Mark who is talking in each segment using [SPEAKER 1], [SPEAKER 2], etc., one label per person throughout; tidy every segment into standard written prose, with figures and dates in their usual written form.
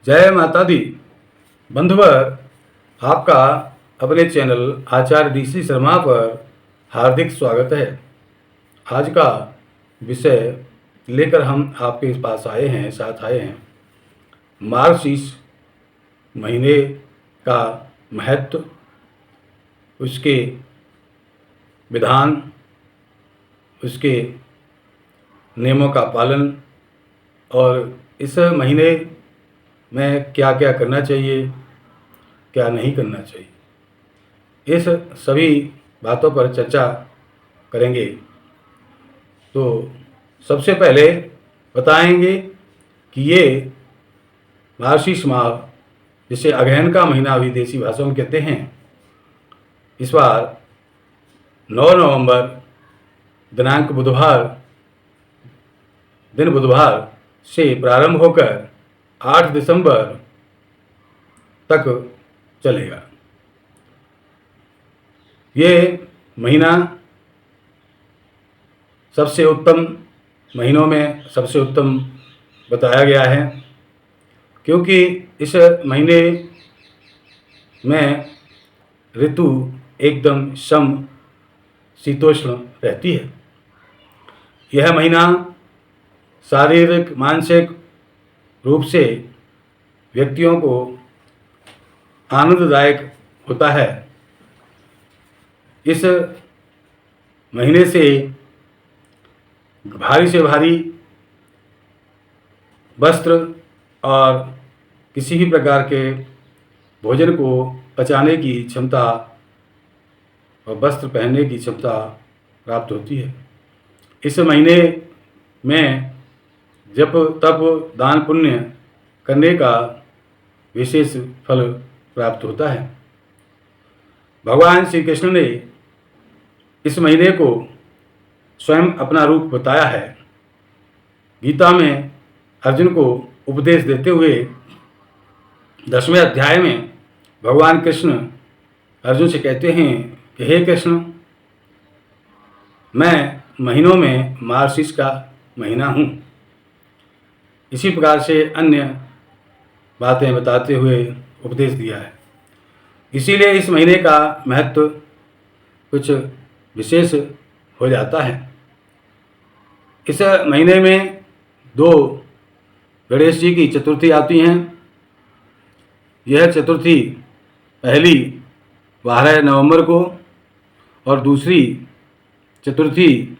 [SPEAKER 1] जय माता दी। बंधुवर, आपका अपने चैनल आचार्य डीसी शर्मा पर हार्दिक स्वागत है। आज का विषय लेकर हम आपके पास साथ आए हैं मार्गशीर्ष महीने का महत्व, उसके विधान, उसके नियमों का पालन और इस महीने में क्या क्या करना चाहिए, क्या नहीं करना चाहिए, इस सभी बातों पर चर्चा करेंगे। तो सबसे पहले बताएंगे कि ये मार्गशीर्ष माह, जिसे अगहन का महीना विदेशी भाषा में कहते हैं, इस बार 9 नवंबर दिनांक बुधवार से प्रारंभ होकर 8 दिसंबर तक चलेगा। ये महीना सबसे उत्तम महीनों में सबसे उत्तम बताया गया है, क्योंकि इस महीने में ऋतु एकदम शीतोष्ण रहती है। यह महीना शारीरिक मानसिक रूप से व्यक्तियों को आनंददायक होता है। इस महीने से भारी वस्त्र और किसी भी प्रकार के भोजन को पचाने की क्षमता और वस्त्र पहनने की क्षमता प्राप्त होती है। इस महीने में जप तप दान पुण्य करने का विशेष फल प्राप्त होता है। भगवान श्री कृष्ण ने इस महीने को स्वयं अपना रूप बताया है। गीता में अर्जुन को उपदेश देते हुए 10वें अध्याय में भगवान कृष्ण अर्जुन से कहते हैं कि हे कृष्ण, मैं महीनों में मार्गशीर्ष का महीना हूँ। इसी प्रकार से अन्य बातें बताते हुए उपदेश दिया है। इसीलिए इस महीने का महत्व कुछ विशेष हो जाता है। इस महीने में 2 गणेश जी की चतुर्थी आती हैं। यह चतुर्थी पहली 12 नवंबर को और दूसरी चतुर्थी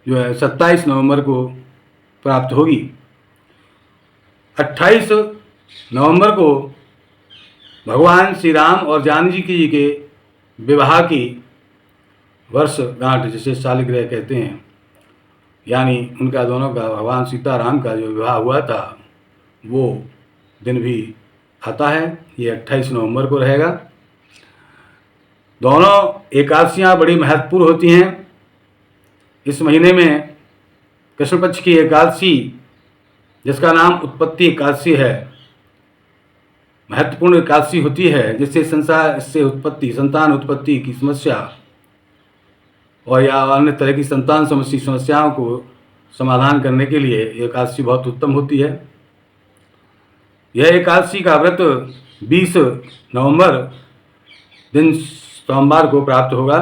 [SPEAKER 1] जो है 27 नवंबर को प्राप्त होगी। 28 नवंबर को भगवान श्री राम और जानकी जी के विवाह की वर्षगांठ, जिसे शालिग्राम कहते हैं, यानी उनका दोनों का भगवान सीताराम का जो विवाह हुआ था वो दिन भी आता है। ये 28 नवंबर को रहेगा। दोनों एकादशियाँ बड़ी महत्वपूर्ण होती हैं। इस महीने में कृष्ण पक्ष की एकादशी, जिसका नाम उत्पत्ति एकादशी है, महत्वपूर्ण एकादशी होती है, जिससे संतान उत्पत्ति की समस्या और या अन्य तरह की संतान संबंधी समस्याओं को समाधान करने के लिए एकादशी बहुत उत्तम होती है। यह एकादशी का व्रत 20 नवंबर दिन सोमवार को प्राप्त होगा।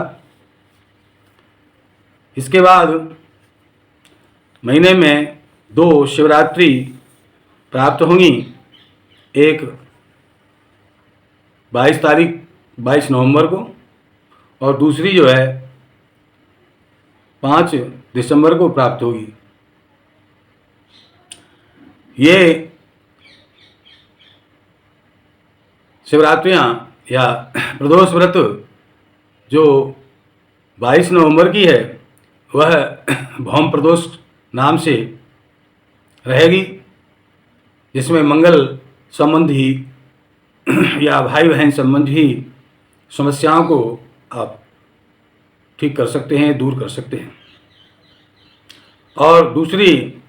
[SPEAKER 1] इसके बाद महीने में 2 शिवरात्रि प्राप्त होंगी। एक 22 नवंबर को और दूसरी जो है 5 दिसंबर को प्राप्त होगी। ये शिवरात्रियाँ या प्रदोष व्रत जो 22 नवंबर की है वह भौम प्रदोष नाम से रहेगी, जिसमें मंगल संबंधी या भाई बहन संबंधी समस्याओं को आप ठीक कर सकते हैं, दूर कर सकते हैं। और दूसरी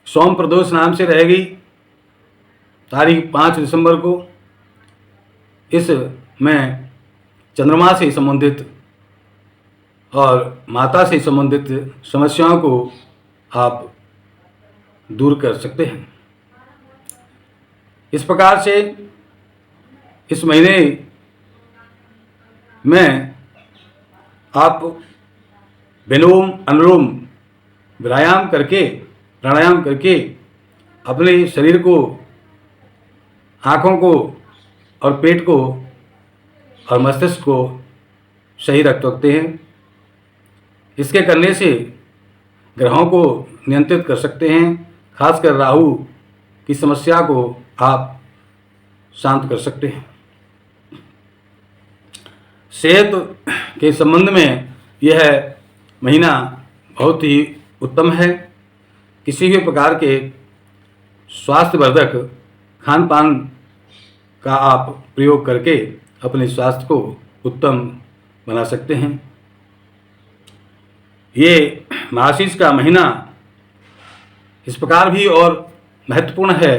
[SPEAKER 1] सोम प्रदोष नाम से रहेगी, तारीख 5 दिसंबर को। इस में चंद्रमा से संबंधित और माता से संबंधित समस्याओं को आप दूर कर सकते हैं। इस प्रकार से इस महीने में आप विलोम अनुलोम व्यायाम करके, प्राणायाम करके अपने शरीर को, आँखों को और पेट को और मस्तिष्क को सही रख सकते हैं। इसके करने से ग्रहों को नियंत्रित कर सकते हैं। खासकर राहु की समस्या को आप शांत कर सकते हैं। सेहत के संबंध में यह महीना बहुत ही उत्तम है। किसी भी प्रकार के स्वास्थ्यवर्धक खान पान का आप प्रयोग करके अपने स्वास्थ्य को उत्तम बना सकते हैं। ये मार्गशीर्ष का महीना इस प्रकार भी और महत्वपूर्ण है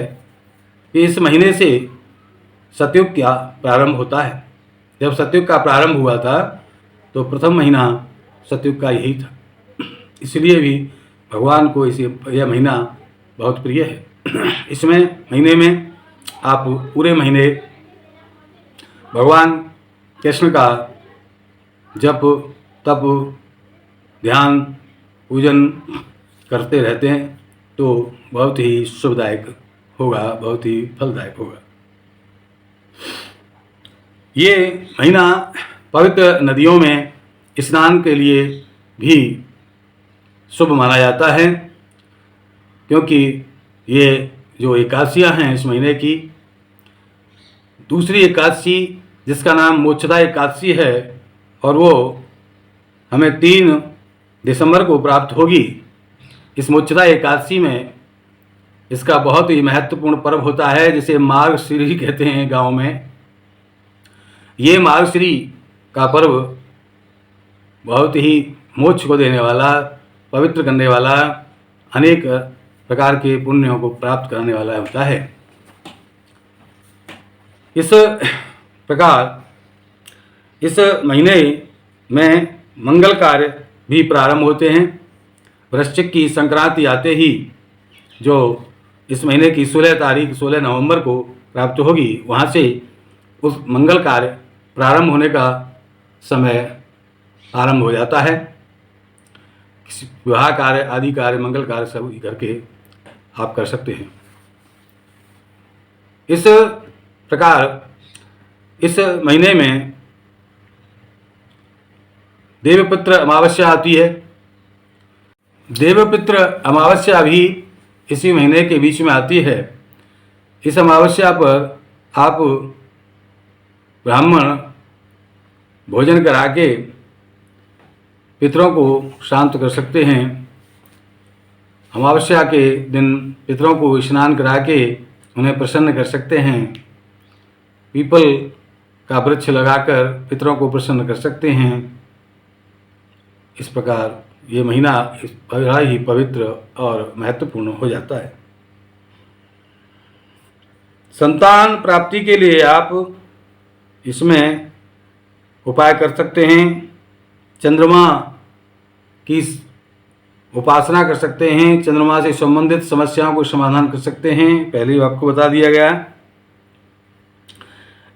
[SPEAKER 1] कि इस महीने से सतयुग का प्रारंभ होता है। जब सतयुग का प्रारंभ हुआ था तो प्रथम महीना सतयुग का यही था। इसलिए भी भगवान को यह महीना बहुत प्रिय है। इसमें महीने में आप पूरे महीने भगवान कृष्ण का जप तप ध्यान पूजन करते रहते हैं तो बहुत ही शुभदायक होगा, बहुत ही फलदायक होगा। ये महीना पवित्र नदियों में स्नान के लिए भी शुभ माना जाता है, क्योंकि ये जो एकादशियाँ हैं इस महीने की, दूसरी एकादशी जिसका नाम मोक्षदा एकादशी है और वो हमें 3 दिसंबर को प्राप्त होगी। इस मोक्षदा एकादशी में इसका बहुत ही महत्वपूर्ण पर्व होता है, जिसे मार्गशीर्ष कहते हैं गांव में। ये मार्गशीर्ष का पर्व बहुत ही मोक्ष को देने वाला, पवित्र करने वाला, अनेक प्रकार के पुण्यों को प्राप्त करने वाला होता है। इस प्रकार इस महीने में मंगल कार्य भी प्रारंभ होते हैं। वृश्चिक की संक्रांति आते ही जो इस महीने की 16 नवंबर को प्राप्त होगी, वहाँ से उस मंगल कार्य प्रारंभ होने का समय आरंभ हो जाता है। विवाह कार्य आदि कार्य, मंगल कार्य सब करके आप कर सकते हैं। इस प्रकार इस महीने में देवपित्र अमावस्या आती है। देवपित्र अमावस्या भी इसी महीने के बीच में आती है। इस अमावस्या पर आप ब्राह्मण भोजन करा के पितरों को शांत कर सकते हैं। अमावस्या के दिन पितरों को स्नान करा के उन्हें प्रसन्न कर सकते हैं। पीपल का वृक्ष लगाकर पितरों को प्रसन्न कर सकते हैं। इस प्रकार ये महीना बड़ा ही पवित्र और महत्वपूर्ण हो जाता है। संतान प्राप्ति के लिए आप इसमें उपाय कर सकते हैं। चंद्रमा की उपासना कर सकते हैं। चंद्रमा से संबंधित समस्याओं को समाधान कर सकते हैं। पहले आपको बता दिया गया।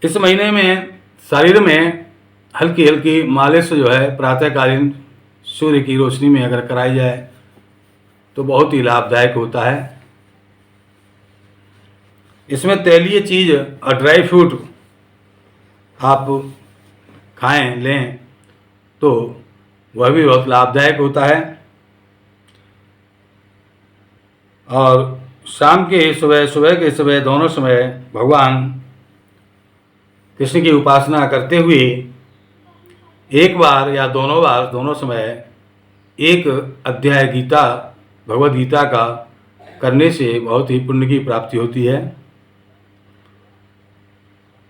[SPEAKER 1] इस महीने में शरीर में हल्की हल्की मालिश जो है प्रातःकालीन सूर्य की रोशनी में अगर कराई जाए तो बहुत ही लाभदायक होता है। इसमें तैलीय चीज़ और ड्राई फ्रूट आप खाएं लें तो वह भी बहुत लाभदायक होता है। और शाम के सुबह के समय दोनों समय भगवान कृष्ण की उपासना करते हुए एक बार या दोनों बार, दोनों समय एक अध्याय गीता, भगवद गीता का करने से बहुत ही पुण्य की प्राप्ति होती है।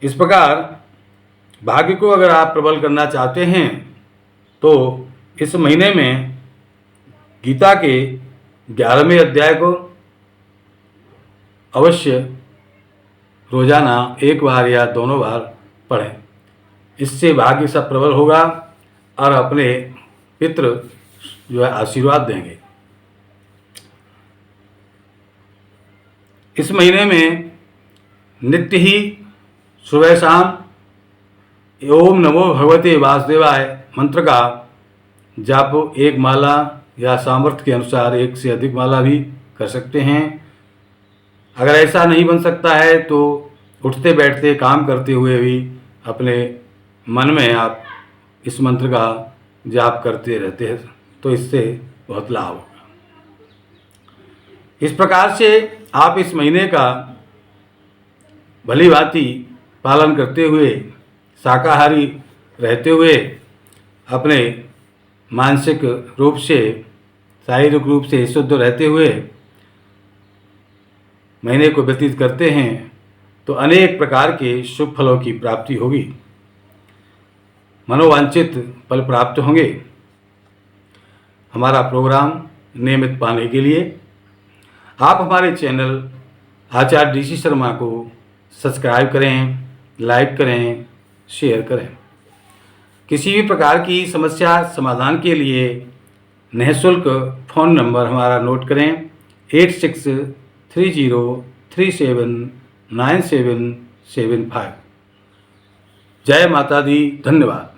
[SPEAKER 1] इस प्रकार भाग्य को अगर आप प्रबल करना चाहते हैं तो इस महीने में गीता के 11वें अध्याय को अवश्य रोजाना एक बार या दोनों बार पढ़ें। इससे भाग्य सब प्रबल होगा और अपने पितृ जो है आशीर्वाद देंगे। इस महीने में नित्य ही सुबह शाम ओम नमो भगवते वासुदेवाय मंत्र का जाप एक माला या सामर्थ्य के अनुसार एक से अधिक माला भी कर सकते हैं। अगर ऐसा नहीं बन सकता है तो उठते बैठते काम करते हुए भी अपने मन में आप इस मंत्र का जाप करते रहते हैं तो इससे बहुत लाभ होगा। इस प्रकार से आप इस महीने का भली भांति पालन करते हुए, शाकाहारी रहते हुए, अपने मानसिक रूप से, शारीरिक रूप से शुद्ध रहते हुए महीने को व्यतीत करते हैं तो अनेक प्रकार के शुभ फलों की प्राप्ति होगी, मनोवांछित फल प्राप्त होंगे। हमारा प्रोग्राम नियमित पाने के लिए आप हमारे चैनल आचार्य डीसी शर्मा को सब्सक्राइब करें, लाइक करें, शेयर करें। किसी भी प्रकार की समस्या समाधान के लिए निःशुल्क फ़ोन नंबर हमारा नोट करें 8630379775। जय माता दी, धन्यवाद।